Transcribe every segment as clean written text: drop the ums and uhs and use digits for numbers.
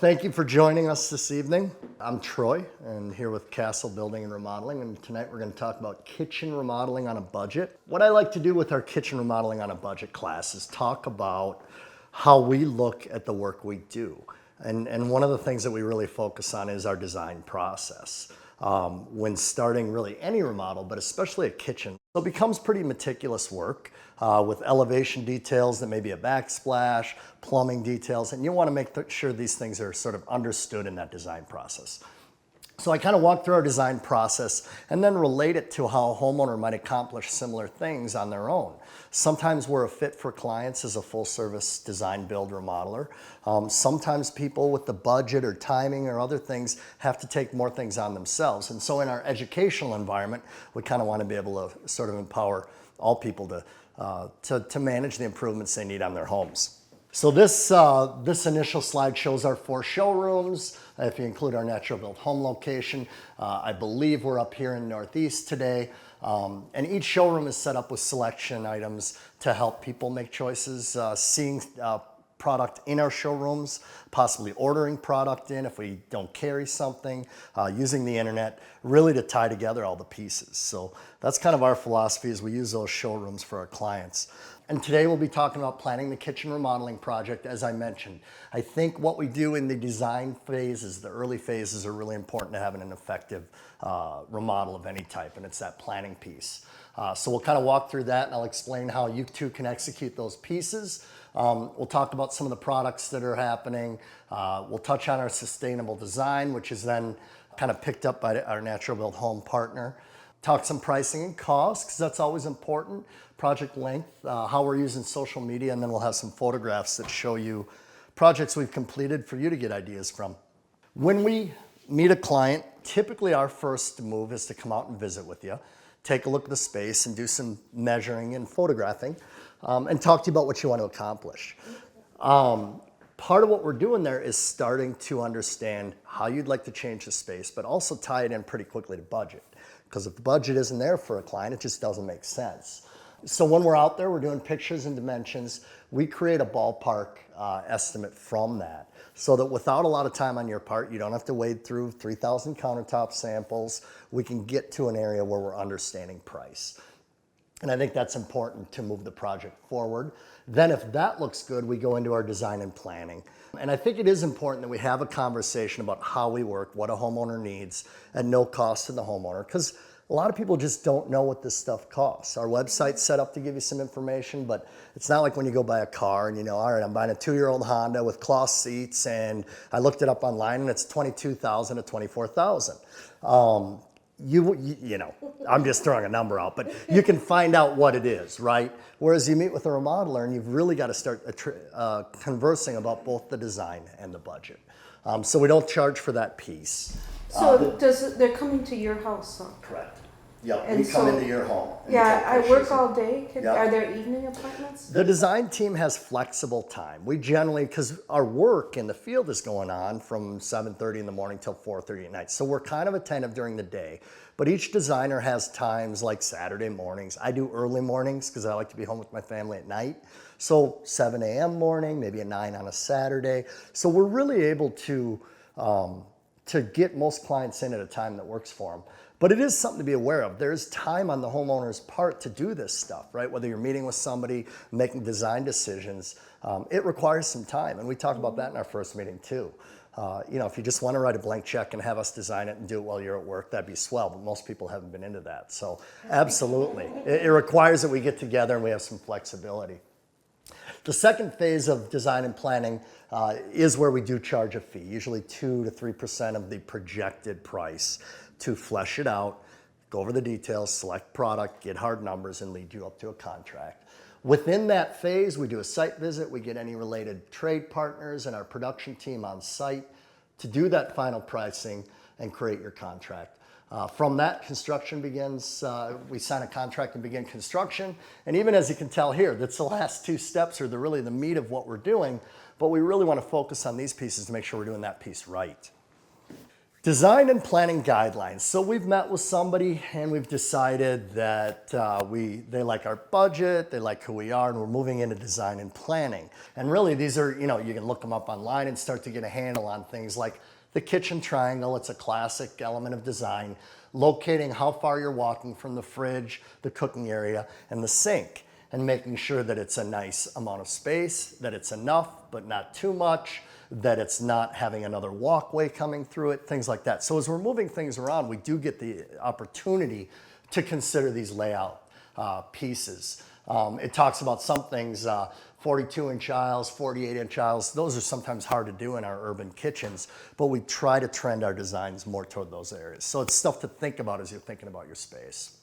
Thank you for joining us this evening. I'm Troy, and here with Castle Building and Remodeling, and tonight we're going to talk about kitchen remodeling on a budget. What I like to do with our kitchen remodeling on a budget class is talk about how we look at the work we do. And one of the things that we really focus on is our design process. When starting really any remodel, but especially a kitchen. So it becomes pretty meticulous work with elevation details that may be a backsplash, plumbing details, and you want to make sure these things are sort of understood in that design process. So I kind of walk through our design process and then relate it to how a homeowner might accomplish similar things on their own. Sometimes we're a fit for clients as a full service design build remodeler. Sometimes people with the budget or timing or other things have to take more things on themselves. And so in our educational environment, we kind of want to be able to sort of empower all people to manage the improvements they need on their homes. So this initial slide shows our 4 showrooms. If you include our natural built home location, I believe we're up here in Northeast today. And each showroom is set up with selection items to help people make choices, seeing product in our showrooms, possibly ordering product in if we don't carry something, using the internet, really to tie together all the pieces. So that's kind of our philosophy, is we use those showrooms for our clients. And today we'll be talking about planning the kitchen remodeling project, as I mentioned. I think what we do in the design phases, the early phases, are really important to having an effective remodel of any type, and it's that planning piece. So we'll kind of walk through that, and I'll explain how you too can execute those pieces. We'll talk about some of the products that are happening. We'll touch on our sustainable design, which is then kind of picked up by our natural built home partner. Talk some pricing and costs, because that's always important. Project length, how we're using social media, and then we'll have some photographs that show you projects we've completed for you to get ideas from. When we meet a client, typically our first move is to come out and visit with you, take a look at the space and do some measuring and photographing, and talk to you about what you want to accomplish. Part of what we're doing there is starting to understand how you'd like to change the space, but also tie it in pretty quickly to budget. Because if the budget isn't there for a client, it just doesn't make sense. So when we're out there, we're doing pictures and dimensions. We create a ballpark estimate from that, so that without a lot of time on your part, you don't have to wade through 3,000 countertop samples. We can get to an area where we're understanding price. And I think that's important to move the project forward. Then if that looks good, we go into our design and planning. And I think it is important that we have a conversation about how we work, what a homeowner needs, at no cost to the homeowner, because a lot of people just don't know what this stuff costs. Our website's set up to give you some information, but it's not like when you go buy a car and you know, all right, I'm buying a 2-year-old Honda with cloth seats, and I looked it up online and it's $22,000 to $24,000. You know, I'm just throwing a number out, but you can find out what it is, right? Whereas you meet with a remodeler and you've really got to start conversing about both the design and the budget. So we don't charge for that piece. So they're coming to your house, huh? Correct. Yep, And we come so- into your home. and Yeah, take I pictures work and- all day. Yeah. Are there evening appointments? The design team has flexible time. We generally, because our work in the field is going on from 7:30 in the morning till 4:30 at night. So we're kind of attentive during the day. But each designer has times like Saturday mornings. I do early mornings because I like to be home with my family at night. So 7 a.m. morning, maybe a 9 on a Saturday. So we're really able to get most clients in at a time that works for them. But it is something to be aware of. There's time on the homeowner's part to do this stuff, right? Whether you're meeting with somebody, making design decisions, it requires some time. And we talk about that in our first meeting too. You know, if you just want to write a blank check and have us design it and do it while you're at work, that'd be swell. But most people haven't been into that. So absolutely. It requires that we get together and we have some flexibility. The second phase of design and planning is where we do charge a fee, usually 2 to 3% of the projected price, to flesh it out, go over the details, select product, get hard numbers, and lead you up to a contract. Within that phase, we do a site visit. We get any related trade partners and our production team on site to do that final pricing and create your contract. From that, construction begins. We sign a contract and begin construction. And even as you can tell here, that's the last 2 steps are really the meat of what we're doing. But we really want to focus on these pieces to make sure we're doing that piece right. Design and planning guidelines. So we've met with somebody and we've decided that they like our budget, they like who we are, and we're moving into design and planning. And really these are, you can look them up online and start to get a handle on things like the kitchen triangle. It's a classic element of design, locating how far you're walking from the fridge, the cooking area, and the sink, and making sure that it's a nice amount of space, that it's enough but not too much, that it's not having another walkway coming through it, things like that. So as we're moving things around, we do get the opportunity to consider these layout pieces. It talks about some things, 42-inch aisles, 48-inch aisles. Those are sometimes hard to do in our urban kitchens, but we try to trend our designs more toward those areas. So it's stuff to think about as you're thinking about your space.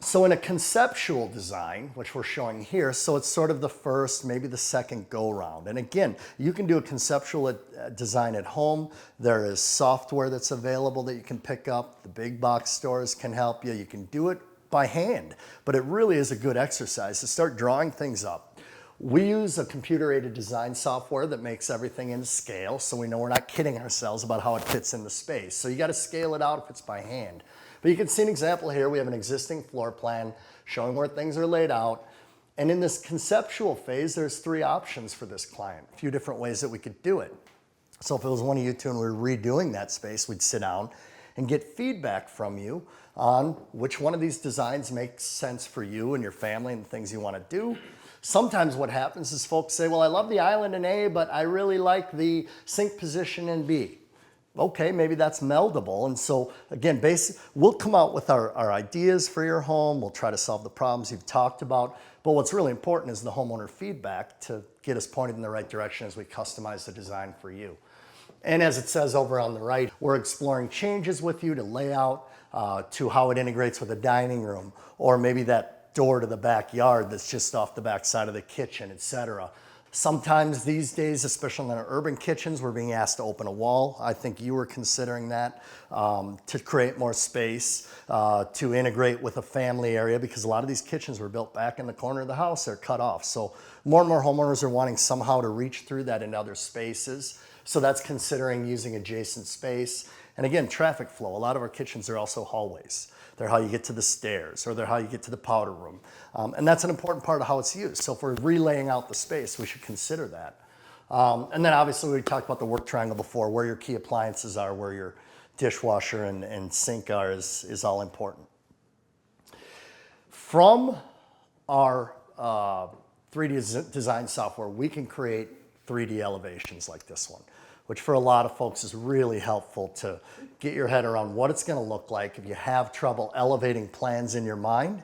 So in a conceptual design, which we're showing here, so it's sort of the first, maybe the second go round. And again, you can do a conceptual design at home. There is software that's available that you can pick up. The big box stores can help you. You can do it by hand, but it really is a good exercise to start drawing things up. We use a computer-aided design software that makes everything in scale, so we know we're not kidding ourselves about how it fits in the space. So you got to scale it out if it's by hand. But you can see an example here. We have an existing floor plan showing where things are laid out. And in this conceptual phase, there's 3 options for this client, a few different ways that we could do it. So if it was one of you two and we were redoing that space, we'd sit down and get feedback from you on which one of these designs makes sense for you and your family and the things you want to do. Sometimes what happens is folks say, well, I love the island in A, but I really like the sink position in B. Okay, maybe that's meldable. And so again, we'll come out with our ideas for your home. We'll try to solve the problems you've talked about. But what's really important is the homeowner feedback to get us pointed in the right direction as we customize the design for you. And as it says over on the right, we're exploring changes with you to layout, to how it integrates with a dining room, or maybe that door to the backyard that's just off the back side of the kitchen, etc. Sometimes these days, especially in our urban kitchens, we're being asked to open a wall. I think you were considering that to create more space, to integrate with a family area, because a lot of these kitchens were built back in the corner of the house. They're cut off. So more and more homeowners are wanting somehow to reach through that into other spaces. So that's considering using adjacent space. And again, traffic flow. A lot of our kitchens are also hallways. They're how you get to the stairs, or they're how you get to the powder room. And that's an important part of how it's used. So if we're relaying out the space, we should consider that. And then obviously we talked about the work triangle before, where your key appliances are, where your dishwasher and sink are is all important. From our 3D design software, we can create 3D elevations like this one, which for a lot of folks is really helpful to get your head around what it's going to look like. If you have trouble elevating plans in your mind,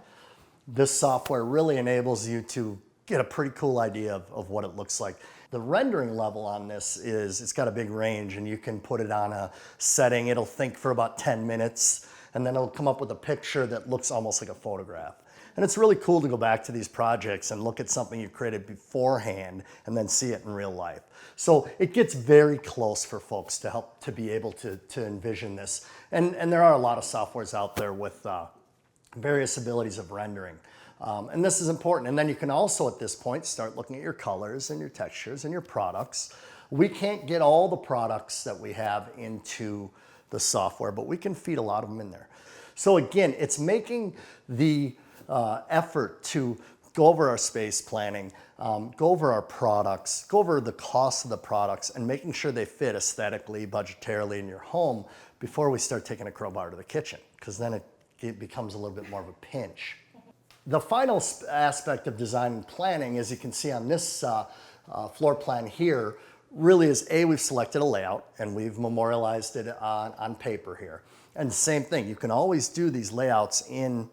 this software really enables you to get a pretty cool idea of what it looks like. The rendering level on this it's got a big range, and you can put it on a setting. It'll think for about 10 minutes, and then it'll come up with a picture that looks almost like a photograph. And it's really cool to go back to these projects and look at something you created beforehand and then see it in real life. So it gets very close for folks to help to be able to envision this. And there are a lot of softwares out there with various abilities of rendering. And this is important. And then you can also at this point start looking at your colors and your textures and your products. We can't get all the products that we have into the software, but we can feed a lot of them in there. So again, it's making the effort to go over our space planning, go over our products, go over the cost of the products, and making sure they fit aesthetically, budgetarily in your home before we start taking a crowbar to the kitchen, because then it becomes a little bit more of a pinch. The final aspect of design and planning, as you can see on this floor plan here, really is we've selected a layout and we've memorialized it on paper here. And same thing, you can always do these layouts in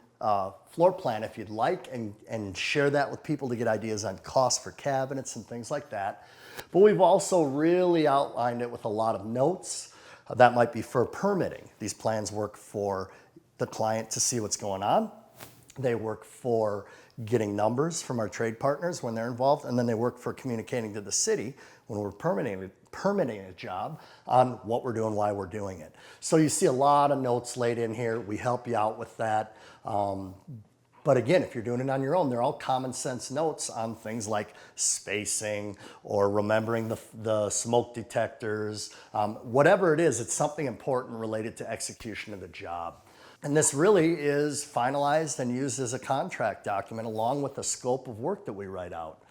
floor plan if you'd like, and share that with people to get ideas on cost for cabinets and things like that. But we've also really outlined it with a lot of notes. That might be for permitting. These plans work for the client to see what's going on. They work for getting numbers from our trade partners when they're involved, and then they work for communicating to the city when we're permitting a job on what we're doing, why we're doing it. So you see a lot of notes laid in here. We help you out with that. But again, if you're doing it on your own, they're all common sense notes on things like spacing or remembering the smoke detectors. Whatever it is, it's something important related to execution of the job. And this really is finalized and used as a contract document along with the scope of work that we write out.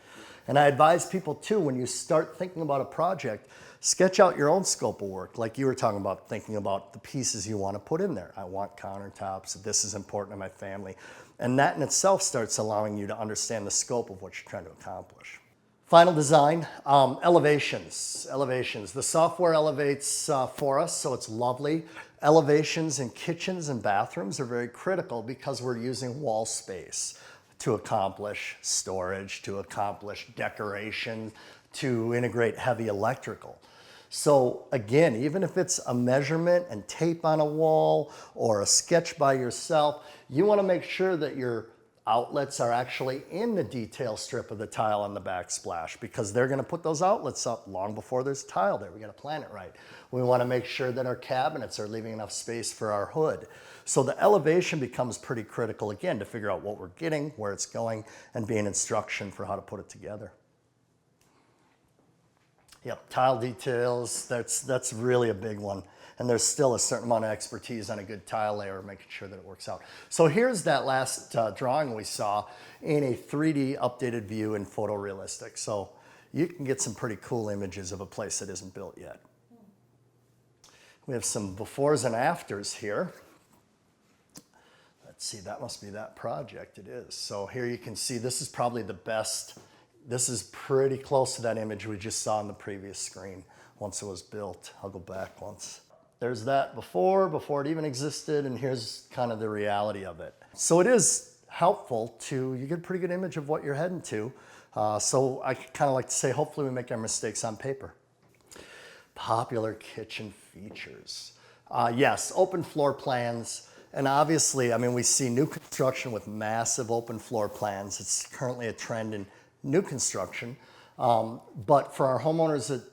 And I advise people too, when you start thinking about a project, sketch out your own scope of work, like you were talking about, thinking about the pieces you want to put in there. I want countertops, this is important to my family. And that in itself starts allowing you to understand the scope of what you're trying to accomplish. Final design, elevations. The software elevates for us, so it's lovely. Elevations in kitchens and bathrooms are very critical because we're using wall space to accomplish storage, to accomplish decoration, to integrate heavy electrical. So again, even if it's a measurement and tape on a wall or a sketch by yourself, you want to make sure that your outlets are actually in the detail strip of the tile on the backsplash, because they're going to put those outlets up long before there's tile there. We got to plan it right. We want to make sure that our cabinets are leaving enough space for our hood. So the elevation becomes pretty critical again to figure out what we're getting, where it's going, and be an instruction for how to put it together. Yep, tile details, that's really a big one. And there's still a certain amount of expertise on a good tile layer, making sure that it works out. So here's that last drawing we saw in a 3D updated view in photorealistic. So you can get some pretty cool images of a place that isn't built yet. We have some befores and afters here. Let's see, that must be that project. It is. So here you can see this is probably the best. This is pretty close to that image we just saw on the previous screen once it was built. I'll go back once. There's that before it even existed, and here's kind of the reality of it. So it is helpful you get a pretty good image of what you're heading to. So I kind of like to say, hopefully we make our mistakes on paper. Popular kitchen features. Yes, open floor plans. And obviously, I mean, we see new construction with massive open floor plans. It's currently a trend in new construction. But for our homeowners that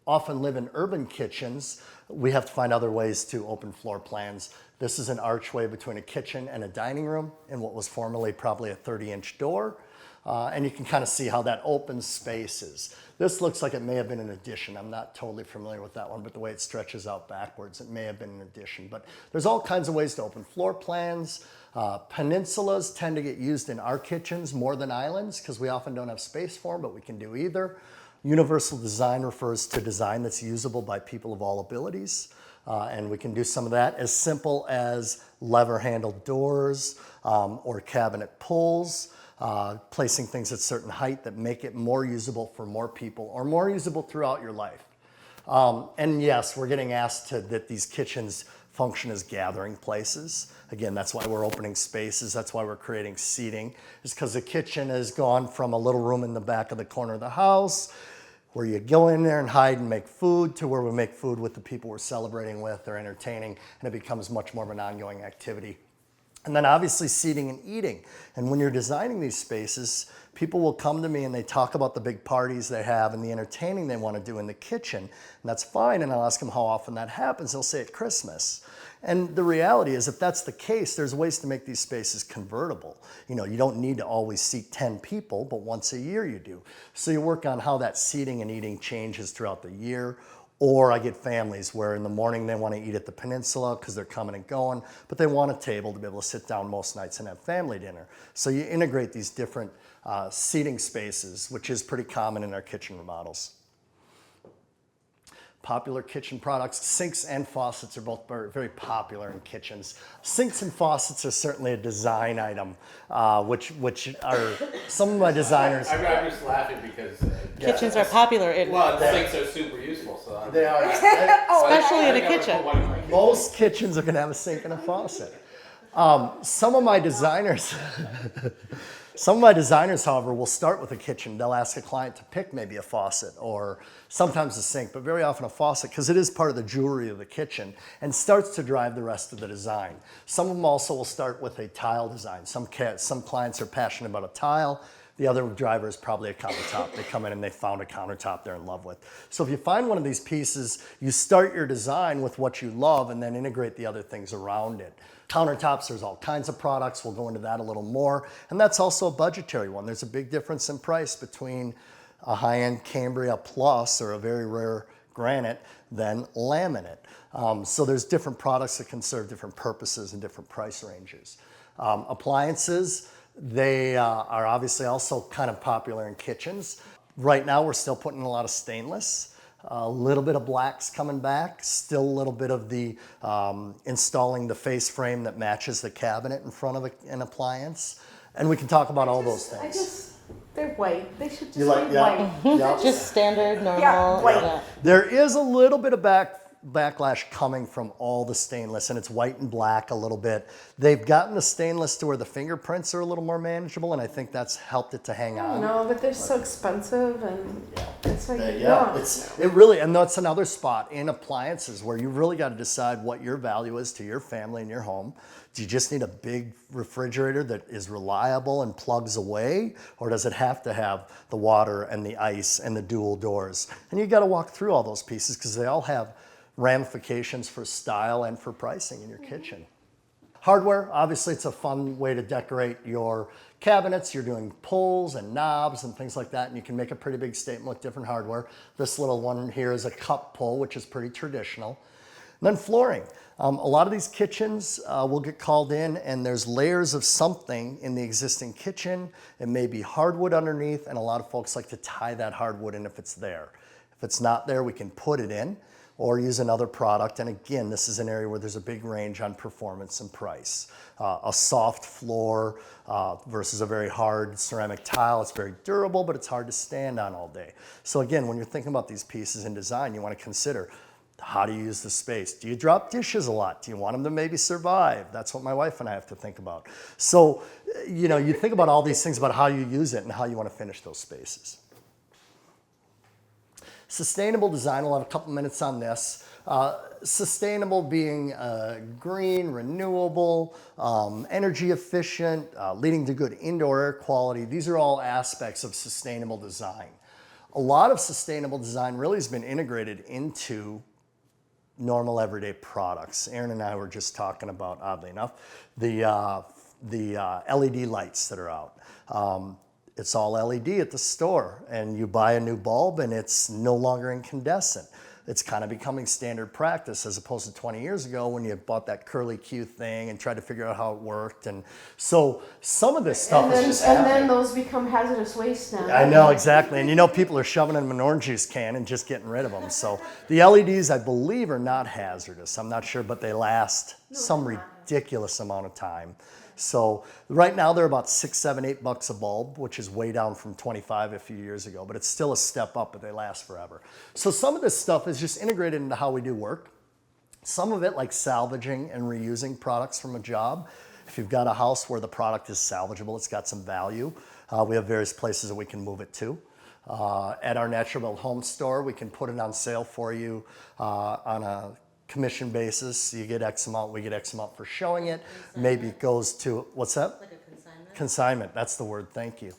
often live in urban kitchens, we have to find other ways to open floor plans. This is an archway between a kitchen and a dining room in what was formerly probably a 30-inch door. And you can kind of see how that opens spaces. This looks like it may have been an addition. I'm not totally familiar with that one, but the way it stretches out backwards, it may have been an addition. But there's all kinds of ways to open floor plans. Peninsulas tend to get used in our kitchens more than islands because we often don't have space for them, but we can do either. Universal design refers to design that's usable by people of all abilities. And we can do some of that as simple as lever-handled doors or cabinet pulls, placing things at certain height that make it more usable for more people or more usable throughout your life. And yes, we're getting asked that these kitchens function as gathering places. Again, that's why we're opening spaces. That's why we're creating seating, is because the kitchen has gone from a little room in the back of the corner of the house where you go in there and hide and make food to where we make food with the people we're celebrating with or entertaining, and it becomes much more of an ongoing activity. And then obviously seating and eating. And when you're designing these spaces, people will come to me and they talk about the big parties they have and the entertaining they want to do in the kitchen. And that's fine, and I'll ask them how often that happens. They'll say at Christmas. And the reality is, if that's the case, there's ways to make these spaces convertible. You know, you don't need to always seat 10 people, but once a year you do. So you work on how that seating and eating changes throughout the year. Or I get families where in the morning they want to eat at the peninsula because they're coming and going, but they want a table to be able to sit down most nights and have family dinner. So you integrate these different seating spaces, which is pretty common in our kitchen remodels. Popular kitchen products. Sinks and faucets are both very popular in kitchens. Sinks and faucets are certainly a design item, which are some of my designers. I'm just laughing because Kitchens are popular in sinks are super useful. So They are. especially in a kitchen. Most kitchens are going to have a sink and a faucet. Some of my designers, however, will start with a kitchen. They'll ask a client to pick maybe a faucet or sometimes a sink, but very often a faucet because it is part of the jewelry of the kitchen and starts to drive the rest of the design. Some of them also will start with a tile design. Some clients are passionate about a tile. The other driver is probably a countertop. They come in and they found a countertop they're in love with. So if you find one of these pieces, you start your design with what you love and then integrate the other things around it. Countertops, there's all kinds of products. We'll go into that a little more. And that's also a budgetary one. There's a big difference in price between a high-end Cambria Plus or a very rare granite than laminate. So there's different products that can serve different purposes and different price ranges. Appliances, they are obviously also kind of popular in kitchens. Right now, we're still putting in a lot of stainless, a little bit of blacks coming back, still a little bit of the installing the face frame that matches the cabinet in front of an appliance. And we can talk about all those things. They're white. They should just You like, be yeah, white. yeah. Just standard, normal. Yeah, white. yeah. There is a little bit of backlash coming from all the stainless, and it's white and black a little bit. They've gotten the stainless to where the fingerprints are a little more manageable, and I think that's helped it to hang on. No, but they're so expensive, and it's like, Yeah, it really, and that's another spot in appliances where you really got to decide what your value is to your family and your home. Do you just need a big refrigerator that is reliable and plugs away, or does it have to have the water and the ice and the dual doors? And you got to walk through all those pieces because they all have ramifications for style and for pricing in your kitchen. Hardware, obviously it's a fun way to decorate your cabinets. You're doing pulls and knobs and things like that, and you can make a pretty big statement with different hardware. This little one here is a cup pull, which is pretty traditional. And then flooring. A lot of these kitchens will get called in and there's layers of something in the existing kitchen. It may be hardwood underneath, and a lot of folks like to tie that hardwood in if it's there. If it's not there, we can put it in or use another product. And again, this is an area where there's a big range on performance and price. A soft floor versus a very hard ceramic tile. It's very durable, but it's hard to stand on all day. So again, when you're thinking about these pieces in design, you want to consider, how do you use the space? Do you drop dishes a lot? Do you want them to maybe survive? That's what my wife and I have to think about. So, you know, you think about all these things about how you use it and how you want to finish those spaces. Sustainable design, we'll have a couple minutes on this. Sustainable being green, renewable, energy efficient, leading to good indoor air quality. These are all aspects of sustainable design. A lot of sustainable design really has been integrated into normal everyday products. Aaron and I were just talking about, oddly enough, the LED lights that are out. It's all LED at the store, and you buy a new bulb and it's no longer incandescent. It's kind of becoming standard practice as opposed to 20 years ago when you bought that curly Q thing and tried to figure out how it worked. And so some of this stuff is just and happening. then those become hazardous waste now. I know, exactly. And you know, people are shoving them in an orange juice can and just getting rid of them. So the LEDs, I believe, are not hazardous. I'm not sure, but they last some ridiculous amount of time. So right now they're about $6, $7, $8 a bulb, which is way down from 25 a few years ago, but it's still a step up, but they last forever. So some of this stuff is just integrated into how we do work. Some of it, like salvaging and reusing products from a job. If you've got a house where the product is salvageable, it's got some value. We have various places that we can move it to. At our Natural Built Home store, we can put it on sale for you on a commission basis. You get X amount, we get X amount for showing it. Maybe it goes to, what's that? Like a consignment? Consignment, that's the word, thank you.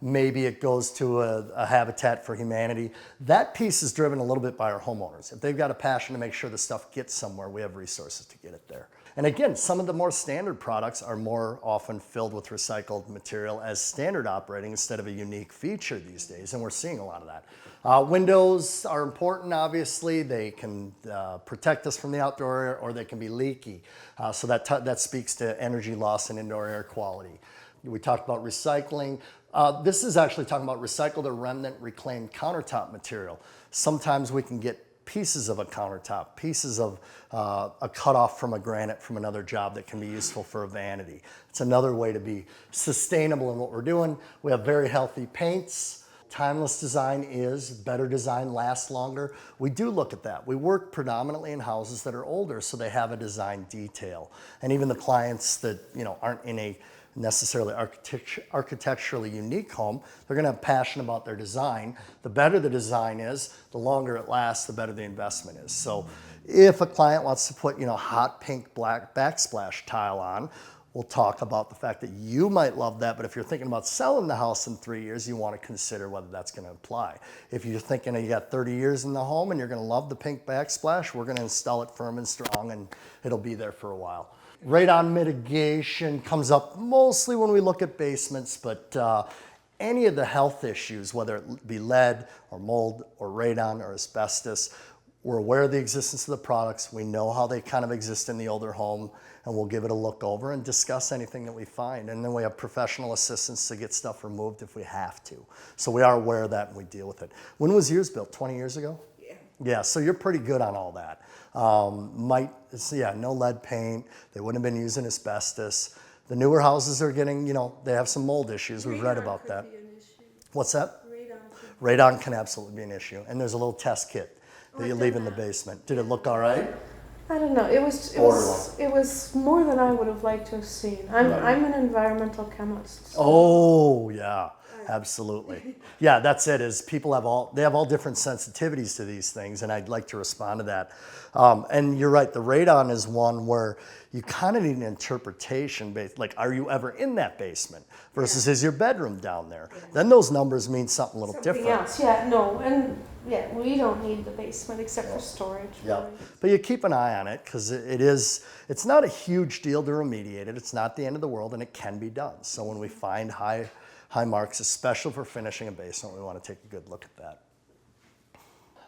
Maybe it goes to a Habitat for Humanity. That piece is driven a little bit by our homeowners. If they've got a passion to make sure the stuff gets somewhere, we have resources to get it there. And again, some of the more standard products are more often filled with recycled material as standard operating instead of a unique feature these days, and we're seeing a lot of that. Windows are important, obviously. They can protect us from the outdoor air, or they can be leaky. So that speaks to energy loss and indoor air quality. We talked about recycling. This is actually talking about recycled or remnant reclaimed countertop material. Sometimes we can get pieces of a countertop, pieces of a cutoff from a granite from another job that can be useful for a vanity. It's another way to be sustainable in what we're doing. We have very healthy paints. Timeless design is better design, lasts longer. We do look at that. We work predominantly in houses that are older, so they have a design detail. And even the clients that aren't in a necessarily architecturally unique home, they're gonna have passion about their design. The better the design is, the longer it lasts, the better the investment is. So if a client wants to put hot pink black backsplash tile on, We'll talk about the fact that you might love that, but if you're thinking about selling the house in 3 years, you want to consider whether that's going to apply. If you're thinking you got 30 years in the home and you're going to love the pink backsplash, we're going to install it firm and strong, and it'll be there for a while. Radon mitigation comes up mostly when we look at basements, but any of the health issues, whether it be lead or mold or radon or asbestos, we're aware of the existence of the products. We know how they kind of exist in the older home, and we'll give it a look over and discuss anything that we find. And then we have professional assistance to get stuff removed if we have to. So we are aware of that and we deal with it. When was yours built? 20 years ago? Yeah. Yeah, so you're pretty good on all that. No lead paint. They wouldn't have been using asbestos. The newer houses are getting, they have some mold issues. We've read about that. What's that? Radon can absolutely be an issue. And there's a little test kit that you leave in the basement. Did it look all right? I don't know. It was more than I would have liked to have seen. I'm an environmental chemist. So. Oh yeah, absolutely. Yeah, that's it. Is people have all different sensitivities to these things, and I'd like to respond to that. And you're right. The radon is one where you kind of need an interpretation based, like, are you ever in that basement versus is your bedroom down there? Yeah. Then those numbers mean something a little different. Else. Yeah, no, and yeah, we don't need the basement except for storage. Yeah, really. But you keep an eye on it because it's not a huge deal to remediate it. It's not the end of the world, and it can be done. So when we find high marks, especially for finishing a basement, we want to take a good look at that.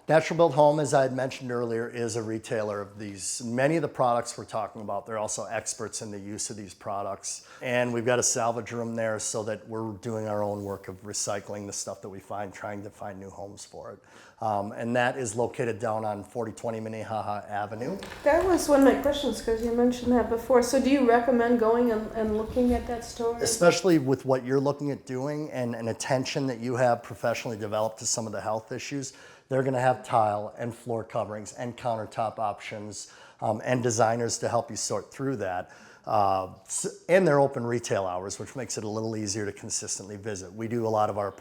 Natural Built Home, as I had mentioned earlier, is a retailer of these. Many of the products we're talking about, they're also experts in the use of these products. And we've got a salvage room there so that we're doing our own work of recycling the stuff that we find, trying to find new homes for it. And that is located down on 4020 Minnehaha Avenue. That was one of my questions because you mentioned that before. So do you recommend going and looking at that store? Especially with what you're looking at doing and an attention that you have professionally developed to some of the health issues. They're going to have tile and floor coverings and countertop options and designers to help you sort through that. And they're open retail hours, which makes it a little easier to consistently visit. We do a lot of our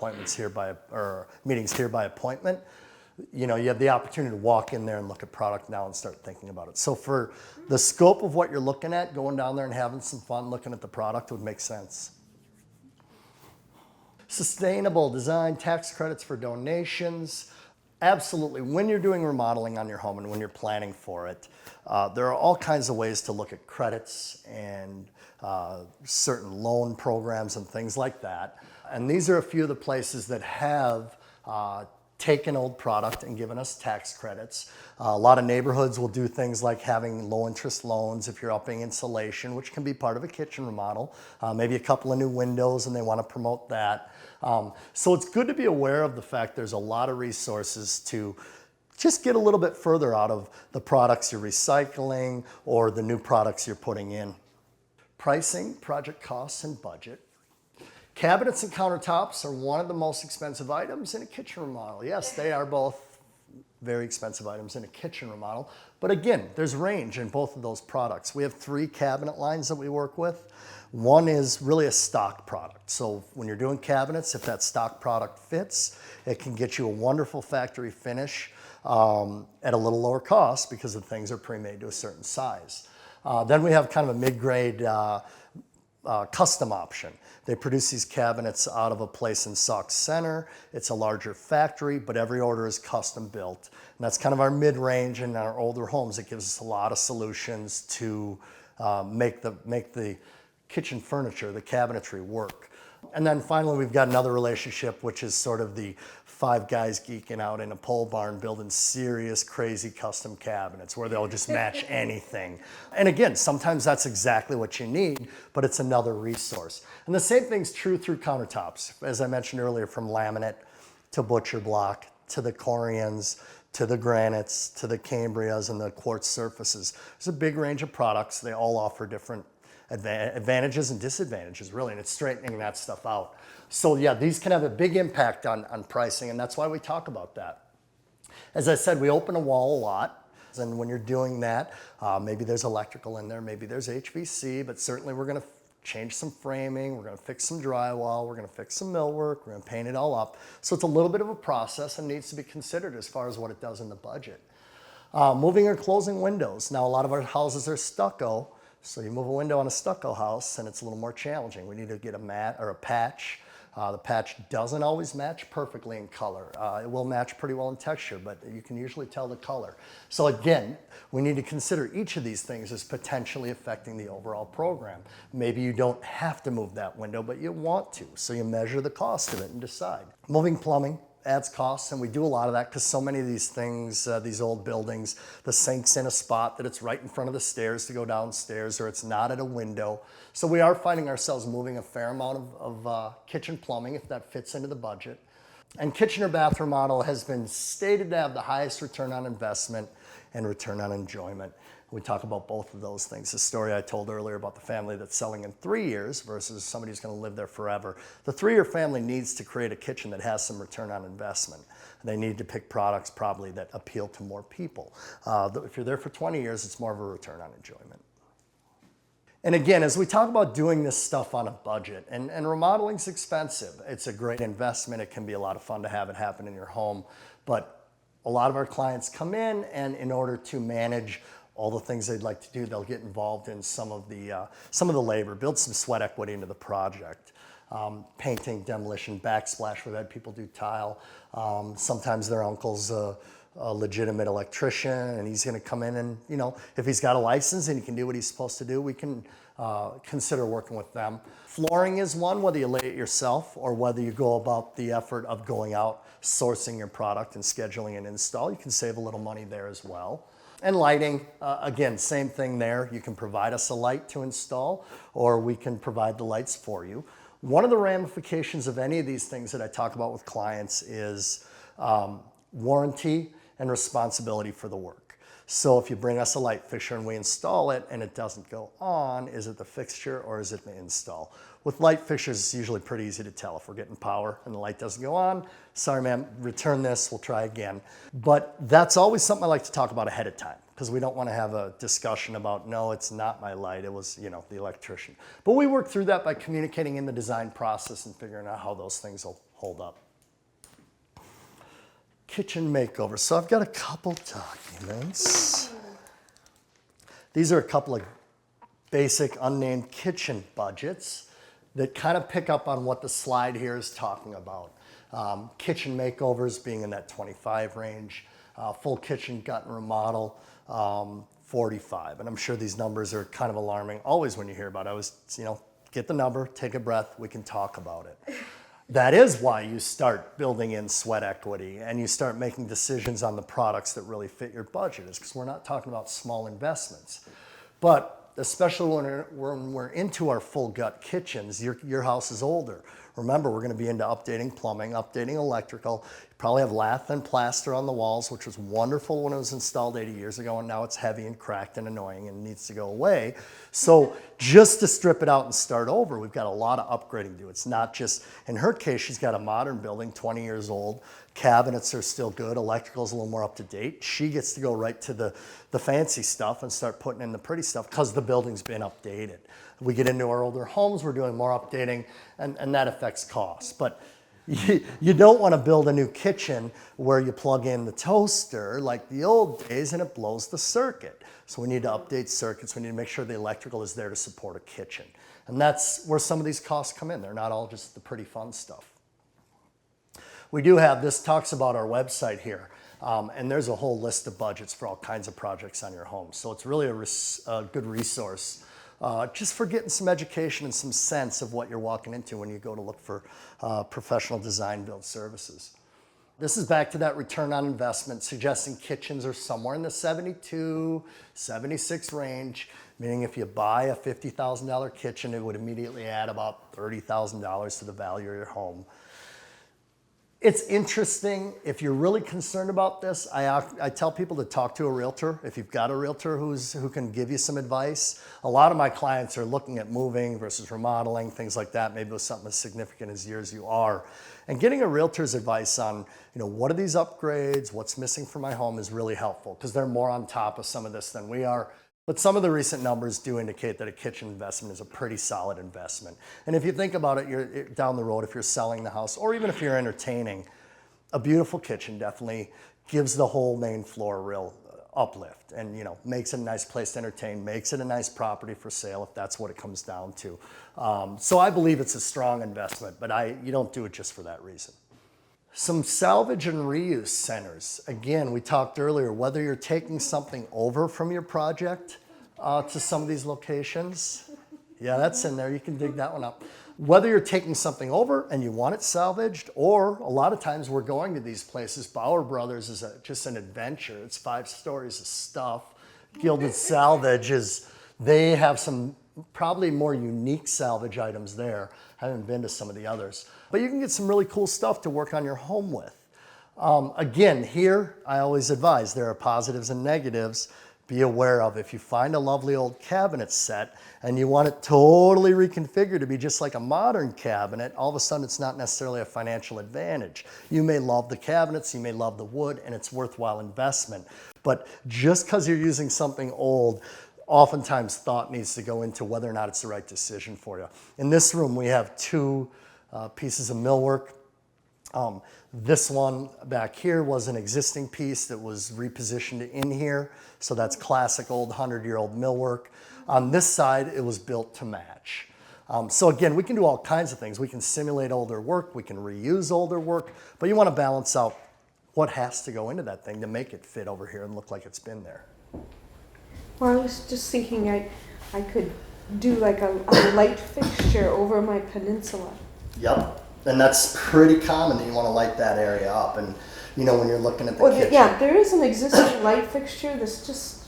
meetings here by appointment. You have the opportunity to walk in there and look at product now and start thinking about it. So for the scope of what you're looking at, going down there and having some fun looking at the product would make sense. Sustainable design, tax credits for donations. Absolutely. When you're doing remodeling on your home and when you're planning for it, there are all kinds of ways to look at credits and certain loan programs and things like that. And these are a few of the places that have taken old product and given us tax credits. A lot of neighborhoods will do things like having low interest loans if you're upping insulation, which can be part of a kitchen remodel, maybe a couple of new windows, and they want to promote that. So it's good to be aware of the fact there's a lot of resources to just get a little bit further out of the products you're recycling or the new products you're putting in. Pricing, project costs, and budget. Cabinets and countertops are one of the most expensive items in a kitchen remodel. Yes, they are both very expensive items in a kitchen remodel. But again, there's range in both of those products. We have 3 cabinet lines that we work with. One is really a stock product. So when you're doing cabinets, if that stock product fits, it can get you a wonderful factory finish at a little lower cost because the things are pre-made to a certain size. Then we have kind of a mid-grade custom option. They produce these cabinets out of a place in Sauk Center. It's a larger factory, but every order is custom built. And that's kind of our mid-range in our older homes. It gives us a lot of solutions to make the kitchen furniture, the cabinetry work. And then finally, we've got another relationship, which is sort of the 5 guys geeking out in a pole barn building serious, crazy custom cabinets where they'll just match anything. And again, sometimes that's exactly what you need, but it's another resource. And the same thing's true through countertops. As I mentioned earlier, from laminate to butcher block to the Corians to the granites to the Cambrias and the quartz surfaces. There's a big range of products. They all offer different advantages and disadvantages, really, and it's straightening that stuff out. So yeah, these can have a big impact on pricing, and that's why we talk about that. As I said, we open a wall a lot, and when you're doing that, maybe there's electrical in there, maybe there's HVC, but certainly we're going to change some framing, we're going to fix some drywall, we're going to fix some millwork, we're going to paint it all up. So it's a little bit of a process and needs to be considered as far as what it does in the budget. Moving or closing windows. Now, a lot of our houses are stucco, So you move a window on a stucco house and it's a little more challenging. We need to get a mat or a patch. The patch doesn't always match perfectly in color. It will match pretty well in texture, but you can usually tell the color. So again, we need to consider each of these things as potentially affecting the overall program. Maybe you don't have to move that window, but you want to. So you measure the cost of it and decide. Moving plumbing adds costs, and we do a lot of that because so many of these things, these old buildings, the sink's in a spot that it's right in front of the stairs to go downstairs, or it's not at a window. So we are finding ourselves moving a fair amount of kitchen plumbing if that fits into the budget. And kitchen or bath remodel has been stated to have the highest return on investment and return on enjoyment. We talk about both of those things. The story I told earlier about the family that's selling in 3 years versus somebody who's going to live there forever. The 3-year family needs to create a kitchen that has some return on investment. They need to pick products probably that appeal to more people. If you're there for 20 years, it's more of a return on enjoyment. And again, as we talk about doing this stuff on a budget, and remodeling's expensive. It's a great investment. It can be a lot of fun to have it happen in your home. But a lot of our clients come in, and in order to manage all the things they'd like to do, they'll get involved in some of the labor, build some sweat equity into the project. Painting, demolition, backsplash. We've had people do tile. Sometimes their uncle's a legitimate electrician, and he's going to come in and, if he's got a license and he can do what he's supposed to do, we can consider working with them. Flooring is one, whether you lay it yourself or whether you go about the effort of going out, sourcing your product and scheduling an install. You can save a little money there as well. And lighting, again, same thing there. You can provide us a light to install, or we can provide the lights for you. One of the ramifications of any of these things that I talk about with clients is warranty and responsibility for the work. So if you bring us a light fixture and we install it and it doesn't go on, is it the fixture or is it the install? With light fixtures, it's usually pretty easy to tell. If we're getting power and the light doesn't go on, sorry ma'am, return this, we'll try again. But that's always something I like to talk about ahead of time, because we don't want to have a discussion about, no, it's not my light, it was, the electrician. But we work through that by communicating in the design process and figuring out how those things will hold up. Kitchen makeover. So I've got a couple documents. These are a couple of basic unnamed kitchen budgets that kind of pick up on what the slide here is talking about. Kitchen makeovers being in that 25 range, full kitchen gut and remodel, 45. And I'm sure these numbers are kind of alarming always when you hear about it. I was, get the number, take a breath, we can talk about it. That is why you start building in sweat equity and you start making decisions on the products that really fit your budget, is because we're not talking about small investments. But especially when we're into our full gut kitchens, your house is older. Remember, we're going to be into updating plumbing, updating electrical. You probably have lath and plaster on the walls, which was wonderful when it was installed 80 years ago, and now it's heavy and cracked and annoying and needs to go away. So just to strip it out and start over, we've got a lot of upgrading to do. It's not just, in her case, she's got a modern building, 20 years old. Cabinets are still good. Electrical's a little more up to date. She gets to go right to the fancy stuff and start putting in the pretty stuff because the building's been updated. We get into our older homes, we're doing more updating, and that affects costs. But you don't want to build a new kitchen where you plug in the toaster like the old days and it blows the circuit. So we need to update circuits. We need to make sure the electrical is there to support a kitchen. And that's where some of these costs come in. They're not all just the pretty fun stuff. We do have, this talks about our website here, and there's a whole list of budgets for all kinds of projects on your home. So it's really a good resource just for getting some education and some sense of what you're walking into when you go to look for professional design build services. This is back to that return on investment, suggesting kitchens are somewhere in the 72, 76 range, meaning if you buy a $50,000 kitchen, it would immediately add about $30,000 to the value of your home. It's interesting. If you're really concerned about this, I tell people to talk to a realtor. If you've got a realtor who can give you some advice. A lot of my clients are looking at moving versus remodeling, things like that, maybe with something as significant as yours you are. And getting a realtor's advice on, what are these upgrades, what's missing from my home is really helpful because they're more on top of some of this than we are. But some of the recent numbers do indicate that a kitchen investment is a pretty solid investment. And if you think about it, you're down the road, if you're selling the house, or even if you're entertaining, a beautiful kitchen definitely gives the whole main floor a real uplift and, makes it a nice place to entertain, makes it a nice property for sale if that's what it comes down to. So I believe it's a strong investment, but you don't do it just for that reason. Some salvage and reuse centers. Again, we talked earlier, whether you're taking something over from your project to some of these locations. Yeah, that's in there. You can dig that one up. Whether you're taking something over and you want it salvaged, or a lot of times we're going to these places. Bauer Brothers is just an adventure. It's 5 stories of stuff. Gilded Salvage they have some probably more unique salvage items there. I haven't been to some of the others. But you can get some really cool stuff to work on your home with. Again, here, I always advise there are positives and negatives. Be aware of if you find a lovely old cabinet set and you want it totally reconfigured to be just like a modern cabinet, all of a sudden it's not necessarily a financial advantage. You may love the cabinets, you may love the wood, and it's worthwhile investment. But just because you're using something old, oftentimes thought needs to go into whether or not it's the right decision for you. In this room, we have 2 pieces of millwork. This one back here was an existing piece that was repositioned in here. So that's classic old 100-year-old millwork. On this side, it was built to match. So again, we can do all kinds of things. We can simulate older work, we can reuse older work, but you want to balance out what has to go into that thing to make it fit over here and look like it's been there. Well, I was just thinking I could do like a light fixture over my peninsula. Yep. And that's pretty common that you want to light that area up. And, when you're looking at the kitchen. Yeah, there is an existing light fixture that's just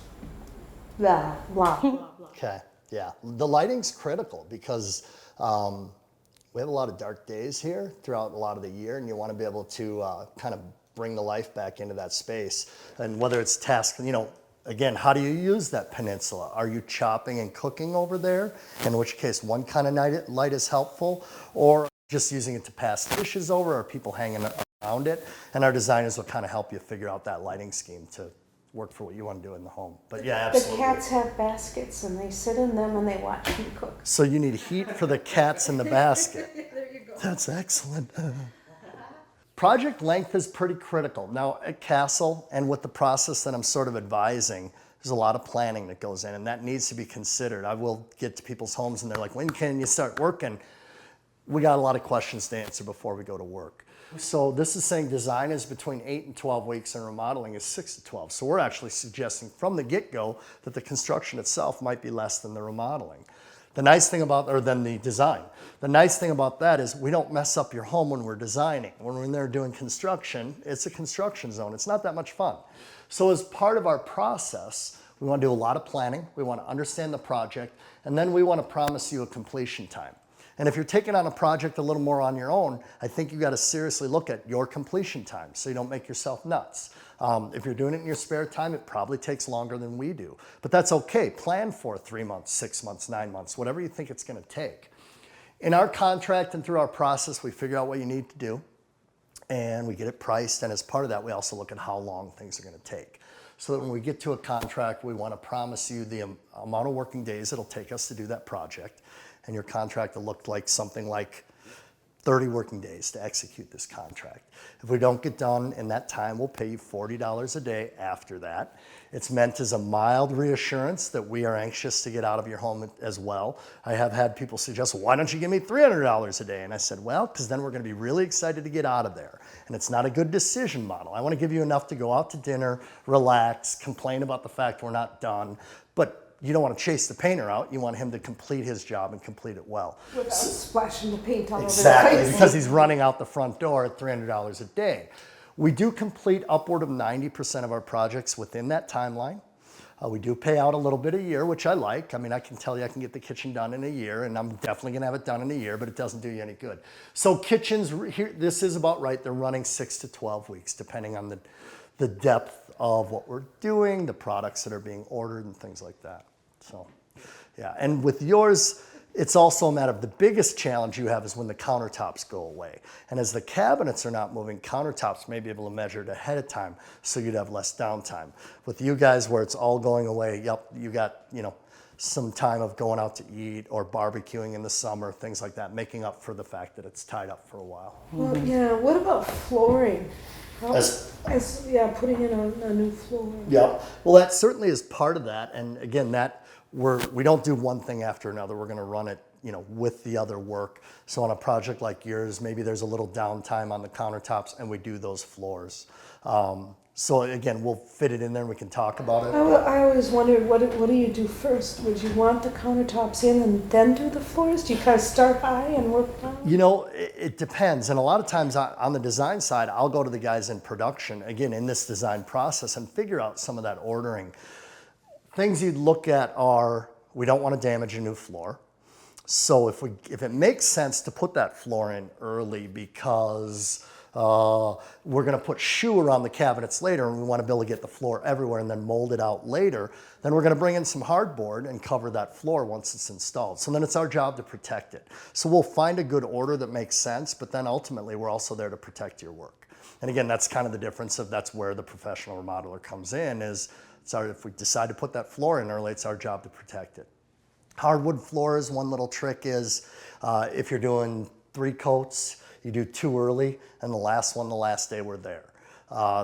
blah, blah, blah, blah. Okay, yeah. The lighting's critical because we have a lot of dark days here throughout a lot of the year, and you want to be able to kind of bring the life back into that space. And whether it's again, how do you use that peninsula? Are you chopping and cooking over there? In which case, one kind of light is helpful, or just using it to pass dishes over, or people hanging around it. And our designers will kind of help you figure out that lighting scheme to work for what you want to do in the home. But yeah, absolutely. The cats have baskets and they sit in them and they watch me cook. So you need heat for the cats in the basket. There you go. That's excellent. Project length is pretty critical. Now at Castle and with the process that I'm sort of advising, there's a lot of planning that goes in, and that needs to be considered. I will get to people's homes and they're like, when can you start working? We got a lot of questions to answer before we go to work. So this is saying design is between 8 and 12 weeks and remodeling is 6 to 12. So we're actually suggesting from the get-go that the construction itself might be less than the remodeling. The nice thing than the design. The nice thing about that is we don't mess up your home when we're designing. When we're in there doing construction, it's a construction zone. It's not that much fun. So as part of our process, we want to do a lot of planning. We want to understand the project, and then we want to promise you a completion time. And if you're taking on a project a little more on your own, I think you got to seriously look at your completion time so you don't make yourself nuts. If you're doing it in your spare time, it probably takes longer than we do. But that's okay. Plan for 3 months, 6 months, 9 months, whatever you think it's going to take. In our contract and through our process, we figure out what you need to do, and we get it priced. And as part of that, we also look at how long things are going to take. So that when we get to a contract, we want to promise you the amount of working days it'll take us to do that project. And your contract will look like something like 30 working days to execute this contract. If we don't get done in that time, we'll pay you $40 a day after that. It's meant as a mild reassurance that we are anxious to get out of your home as well. I have had people suggest, why don't you give me $300 a day? And I said, well, because then we're going to be really excited to get out of there. And it's not a good decision model. I want to give you enough to go out to dinner, relax, complain about the fact we're not done, but you don't want to chase the painter out. You want him to complete his job and complete it well. Without splashing the paint all over the Exactly, place. because he's running out the front door at $300 a day. We do complete upward of 90% of our projects within that timeline. We do pay out a little bit a year, which I like. I mean, I can tell you I can get the kitchen done in a year, and I'm definitely going to have it done in a year, but it doesn't do you any good. So kitchens, here, this is about right. They're running 6 to 12 weeks, depending on the depth of what we're doing, the products that are being ordered, and things like that. So, yeah. And with yours, it's also a matter of the biggest challenge you have is when the countertops go away. And as the cabinets are not moving, countertops may be able to measure it ahead of time, so you'd have less downtime. With you guys, where it's all going away, yep, you got, some time of going out to eat or barbecuing in the summer, things like that, making up for the fact that it's tied up for a while. Well, yeah, what about flooring? Yeah, putting in a new floor. Yep. Well, that certainly is part of that. And again, we don't do one thing after another. We're going to run it, with the other work. So on a project like yours, maybe there's a little downtime on the countertops, and we do those floors. So again, we'll fit it in there and we can talk about it. I always wondered, what do you do first? Would you want the countertops in and then do the floors? Do you kind of start high and work down? It depends. And a lot of times on the design side, I'll go to the guys in production, again, in this design process and figure out some of that ordering. Things you'd look at are, we don't want to damage a new floor. So if it makes sense to put that floor in early because we're going to put shoe around the cabinets later and we want to be able to get the floor everywhere and then mold it out later, then we're going to bring in some hardboard and cover that floor once it's installed. So then it's our job to protect it. So we'll find a good order that makes sense, but then ultimately we're also there to protect your work. And again, that's kind of the difference that's where the professional remodeler comes in is, if we decide to put that floor in early, it's our job to protect it. Hardwood floors, one little trick is if you're doing 3 coats, you do 2 early, and the last day we're there.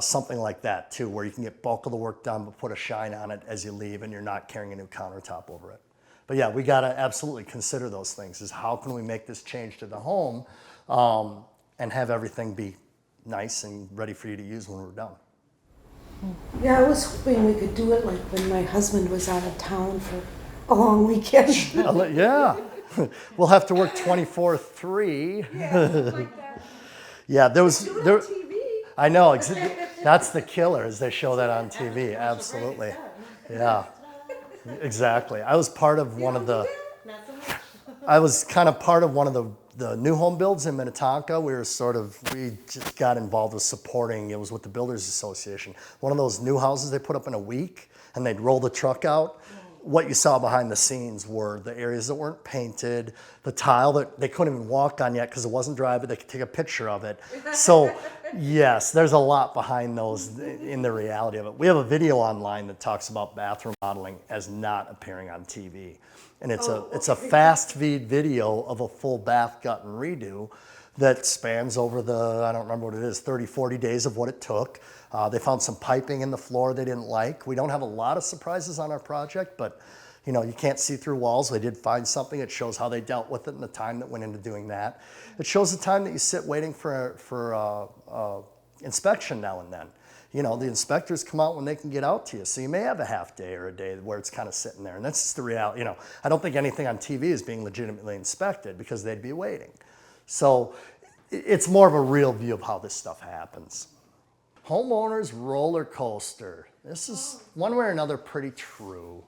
Something like that too, where you can get bulk of the work done, but put a shine on it as you leave and you're not carrying a new countertop over it. But yeah, we gotta absolutely consider those things, is how can we make this change to the home and have everything be nice and ready for you to use when we're done. Yeah, I was hoping we could do it like when my husband was out of town for a long weekend. Yeah, we'll have to work 24/3. Yeah, like that. Yeah, there. TV. I know, that's the killer, is they show that on TV, absolutely. Yeah, exactly. I was part of one of the, I was kind of part of one of the new home builds in Minnetonka. We just got involved with supporting, it was with the Builders Association. One of those new houses they put up in a week and they'd roll the truck out. What you saw behind the scenes were the areas that weren't painted, the tile that they couldn't even walk on yet because it wasn't dry, but they could take a picture of it. So yes, there's a lot behind those in the reality of it. We have a video online that talks about bathroom modeling as not appearing on TV. And it's a fast feed video of a full bath gut and redo that spans over I don't remember what it is, 30, 40 days of what it took. They found some piping in the floor they didn't like. We don't have a lot of surprises on our project, but you can't see through walls. They did find something. It shows how they dealt with it and the time that went into doing that. It shows the time that you sit waiting for inspection now and then. The inspectors come out when they can get out to you. So you may have a half day or a day where it's kind of sitting there. And that's just the reality. I don't think anything on TV is being legitimately inspected because they'd be waiting. So it's more of a real view of how this stuff happens. Homeowners Rollercoaster. This is one way or another pretty true.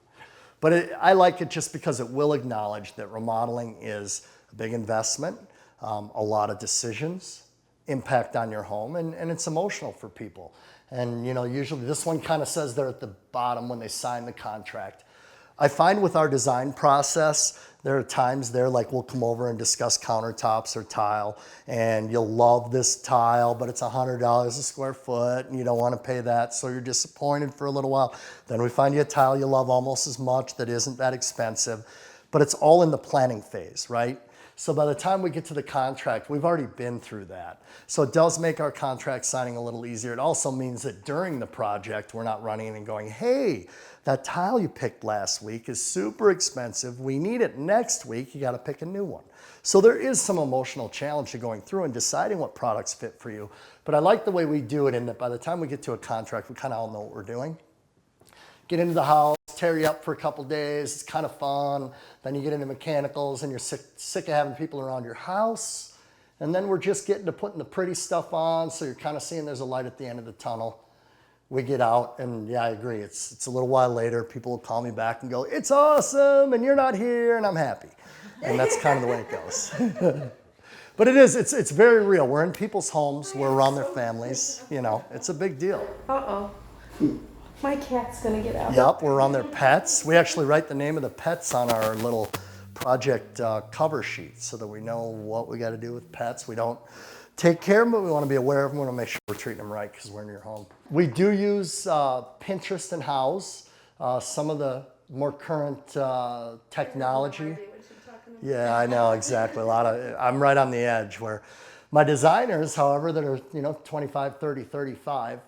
But I like it just because it will acknowledge that remodeling is a big investment, a lot of decisions, impact on your home, and it's emotional for people. And usually this one kind of says there at the bottom when they sign the contract. I find with our design process, there are times there like we'll come over and discuss countertops or tile, and you'll love this tile, but it's $100 a square foot, and you don't want to pay that, so you're disappointed for a little while. Then we find you a tile you love almost as much that isn't that expensive, but it's all in the planning phase, right? So by the time we get to the contract, we've already been through that. So it does make our contract signing a little easier. It also means that during the project, we're not running in and going, hey, that tile you picked last week is super expensive. We need it next week. You got to pick a new one. So there is some emotional challenge to going through and deciding what products fit for you. But I like the way we do it in that by the time we get to a contract, we kind of all know what we're doing. Get into the house, tear you up for a couple days. It's kind of fun. Then you get into mechanicals and you're sick of having people around your house. And then we're just getting to putting the pretty stuff on. So you're kind of seeing there's a light at the end of the tunnel. We get out and yeah, I agree. It's a little while later. People will call me back and go, it's awesome. And you're not here and I'm happy. And that's kind of the way it goes. But it's very real. We're in people's homes. We're around their families. It's a big deal. Uh-oh. My cat's gonna get out. Yep, we're on their pets. We actually write the name of the pets on our little project cover sheet so that we know what we got to do with pets. We don't take care of them, but we want to be aware of them. We want to make sure we're treating them right because we're in your home. We do use Pinterest and House, some of the more current technology. Yeah, I know, exactly. I'm right on the edge where My designers, however, that are 25, 30, 35,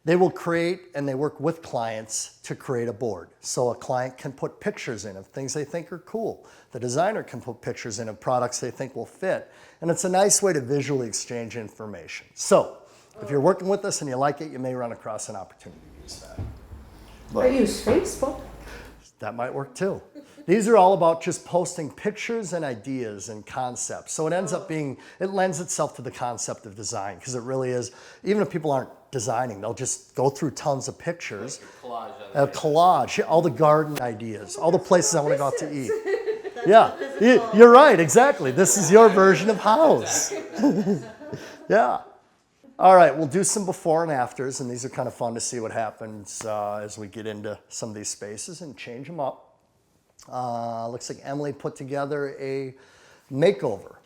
they will create and they work with clients to create a board. So a client can put pictures in of things they think are cool. The designer can put pictures in of products they think will fit. And it's a nice way to visually exchange information. So if you're working with us and you like it, you may run across an opportunity to use that. I use Facebook. That might work too. These are all about just posting pictures and ideas and concepts. So it ends up being, it lends itself to the concept of design because it really is, even if people aren't designing, they'll just go through tons of pictures. Collage. A collage, yeah, all the garden ideas, all the places I want to go out to eat. Yeah, you're right, exactly. This is your version of house. Yeah. All right, we'll do some before and afters, and these are kind of fun to see what happens as we get into some of these spaces and change them up. Looks like Emily put together a makeover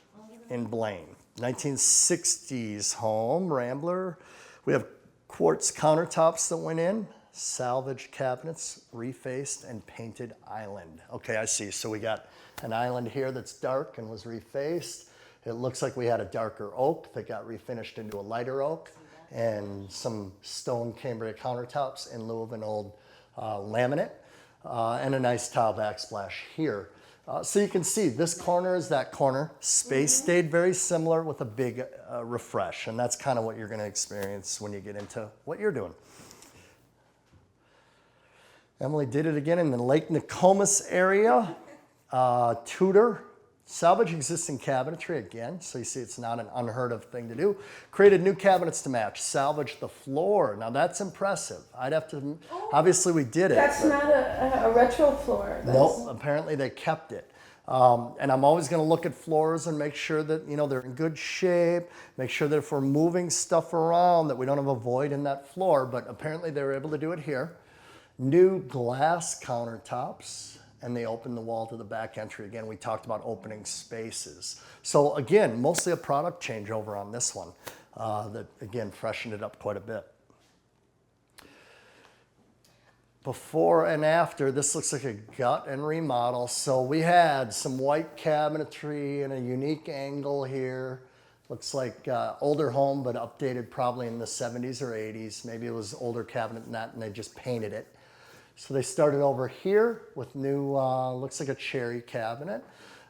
in Blaine. 1960s home, Rambler. We have quartz countertops that went in, salvage cabinets, refaced, and painted island. Okay, I see. So we got an island here that's dark and was refaced. It looks like we had a darker oak that got refinished into a lighter oak, and some stone Cambria countertops in lieu of an old laminate, and a nice tile backsplash here. So you can see this corner is that corner. Space stayed very similar with a big refresh, and that's kind of what you're going to experience when you get into what you're doing. Emily did it again in the Lake Nokomis area. Tudor, salvage existing cabinetry again, so you see it's not an unheard of thing to do. Created new cabinets to match, salvaged the floor. Now that's impressive. I'd have to, obviously we did it. That's not a retro floor. Nope, apparently they kept it. And I'm always going to look at floors and make sure that they're in good shape, make sure that if we're moving stuff around that we don't have a void in that floor, but apparently they were able to do it here. New glass countertops, and they opened the wall to the back entry. Again, we talked about opening spaces. So again, mostly a product changeover on this one that, again, freshened it up quite a bit. Before and after, this looks like a gut and remodel. So we had some white cabinetry and a unique angle here. Looks like older home, but updated probably in the 70s or 80s. Maybe it was older cabinet than that, and they just painted it. So they started over here with new, looks like a cherry cabinet,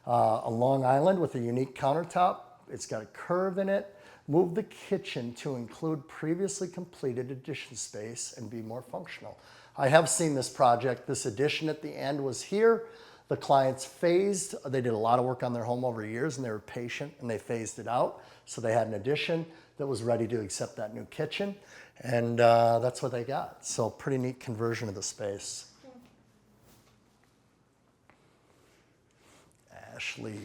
a Long Island with a unique countertop. It's got a curve in it. Moved the kitchen to include previously completed addition space and be more functional. I have seen this project. This addition at the end was here. The clients phased. They did a lot of work on their home over years, and they were patient, and they phased it out. So they had an addition that was ready to accept that new kitchen. And that's what they got. So pretty neat conversion of the space. Ashley,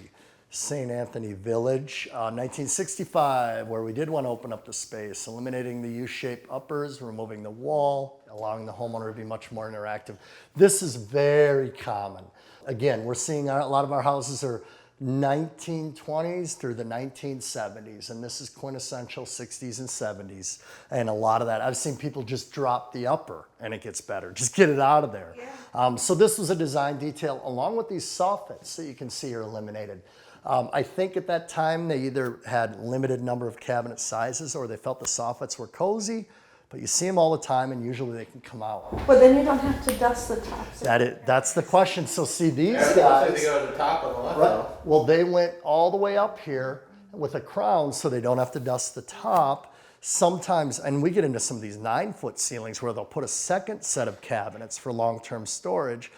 St. Anthony Village, 1965, where we did want to open up the space, eliminating the U-shaped uppers, removing the wall, allowing the homeowner to be much more interactive. This is very common. Again, we're seeing a lot of our houses are 1920s through the 1970s, and this is quintessential 60s and 70s, and a lot of that. I've seen people just drop the upper and it gets better. Just get it out of there. Yeah. So this was a design detail along with these soffits that you can see are eliminated. I think at that time they either had limited number of cabinet sizes or they felt the soffits were cozy, but you see them all the time and usually they can come out. But then you don't have to dust the tops. That's the question. So see these They guys. go to the top on the left. Right. Well, they went all the way up here with a crown so they don't have to dust the top. Sometimes, and we get into some of these 9-foot ceilings where they'll put a second set of cabinets for long-term storage.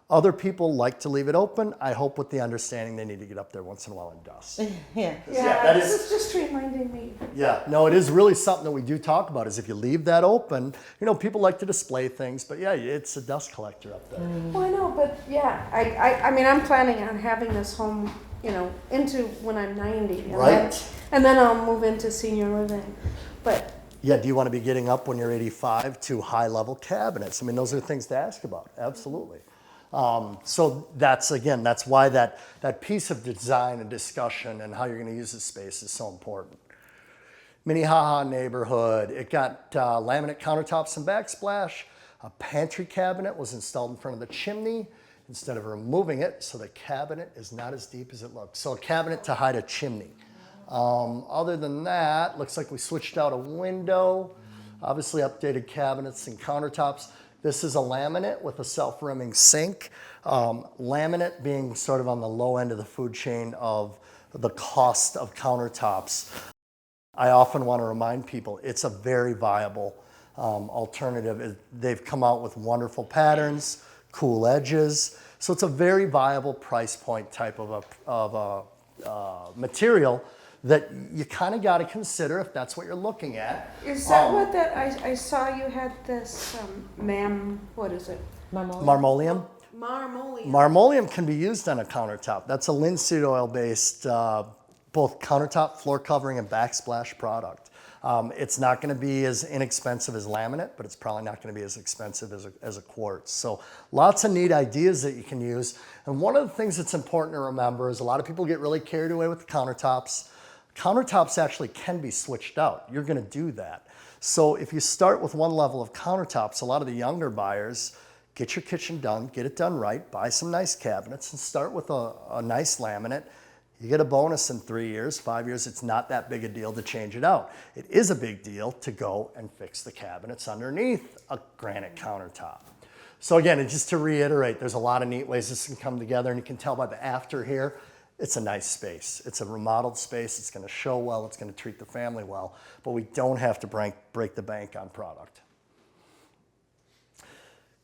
Other people like to leave it open. I hope with the understanding they need to get up there once in a while and dust. Yeah. This is just reminding me. Yeah, no, it is really something that we do talk about is if you leave that open, people like to display things, but yeah, it's a dust collector up there. Well, I know, but yeah, I mean, I'm planning on having this home, into when I'm 90. And Right. Then I'll move into senior living. But Yeah, do you want to be getting up when you're 85 to high-level cabinets? I mean, those are things to ask about, absolutely. So that's why that piece of design and discussion and how you're going to use the space is so important. Minnehaha neighborhood, it got laminate countertops and backsplash. A pantry cabinet was installed in front of the chimney instead of removing it, so the cabinet is not as deep as it looks. So a cabinet to hide a chimney. Other than that, looks like we switched out a window, obviously updated cabinets and countertops. This is a laminate with a self-rimming sink. Laminate being sort of on the low end of the food chain of the cost of countertops. I often want to remind people it's a very viable alternative. They've come out with wonderful patterns, cool edges. So it's a very viable price point type of a material that you kind of got to consider if that's what you're looking at. Is that what that, I saw you had this, what is it? Marmoleum. Marmoleum. Marmoleum can be used on a countertop. That's a linseed oil based both countertop, floor covering, and backsplash product. It's not going to be as inexpensive as laminate, but it's probably not going to be as expensive as a quartz. So lots of neat ideas that you can use. And one of the things that's important to remember is a lot of people get really carried away with the countertops. Countertops actually can be switched out. You're going to do that. So if you start with one level of countertops, a lot of the younger buyers, get your kitchen done, get it done right, buy some nice cabinets, and start with a nice laminate. You get a bonus in 3 years, 5 years. It's not that big a deal to change it out. It is a big deal to go and fix the cabinets underneath a granite countertop. So again, and just to reiterate, there's a lot of neat ways this can come together, and you can tell by the after here, it's a nice space. It's a remodeled space. It's going to show well. It's going to treat the family well, but we don't have to break the bank on product.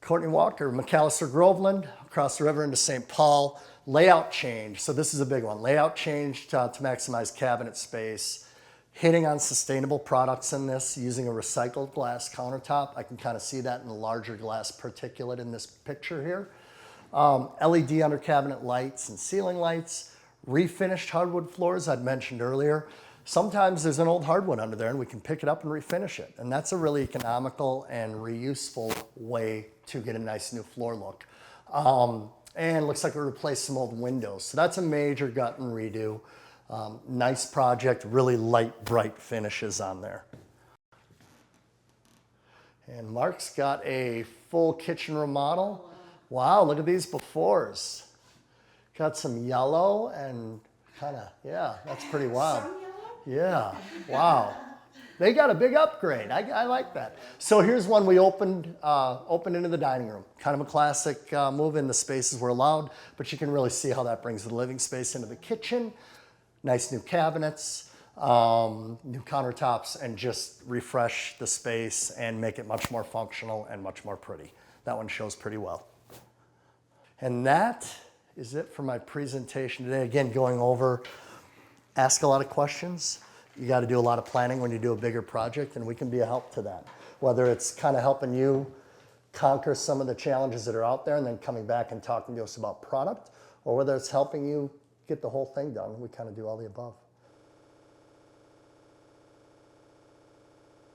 Courtney Walker, McAllister Groveland, across the river into St. Paul. Layout change. So this is a big one. Layout change to maximize cabinet space. Hitting on sustainable products in this, using a recycled glass countertop. I can kind of see that in the larger glass particulate in this picture here. LED under cabinet lights and ceiling lights. Refinished hardwood floors I'd mentioned earlier. Sometimes there's an old hardwood under there and we can pick it up and refinish it. And that's a really economical and reuseful way to get a nice new floor look. And looks like we replaced some old windows. So that's a major gut and redo. Nice project, really light, bright finishes on there. And Mark's got a full kitchen remodel. Wow, look at these befores. Got some yellow and kind of, yeah, that's pretty wild. Yeah, wow. They got a big upgrade. I like that. So here's one we opened into the dining room. Kind of a classic move in. The spaces were allowed, but you can really see how that brings the living space into the kitchen. Nice new cabinets, new countertops, and just refresh the space and make it much more functional and much more pretty. That one shows pretty well. And that is it for my presentation today. Again, going over, ask a lot of questions. You got to do a lot of planning when you do a bigger project, and we can be a help to that. Whether it's kind of helping you conquer some of the challenges that are out there and then coming back and talking to us about product, or whether it's helping you get the whole thing done. We kind of do all the above.